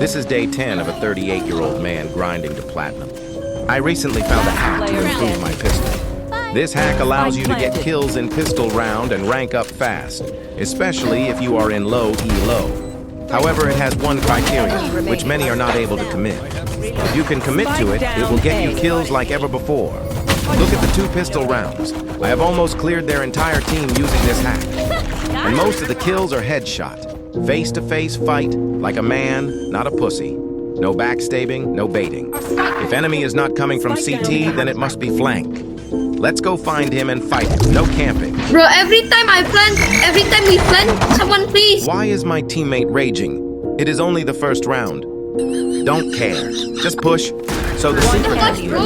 This is day 10 of a 38-year-old man grinding to platinum. I recently found a hack to improve my pistol. This hack allows you to get kills in pistol round and rank up fast, especially if you are in low elo. However, it has one criteria, which many are not able to commit. If you can commit to it, it will get you kills like ever before. Look at the 2 pistol rounds. I have almost cleared their entire team using this hack. And most of the kills are headshot. Face-to-face fight, like a man, not a pussy. No backstabbing, no baiting. If enemy is not coming from CT, then it must be flank. Let's go find him and fight him. No camping. Bro, every time we plant, someone please. Why is my teammate raging? It is only the first round. Don't care. Just push. So the secret Bro.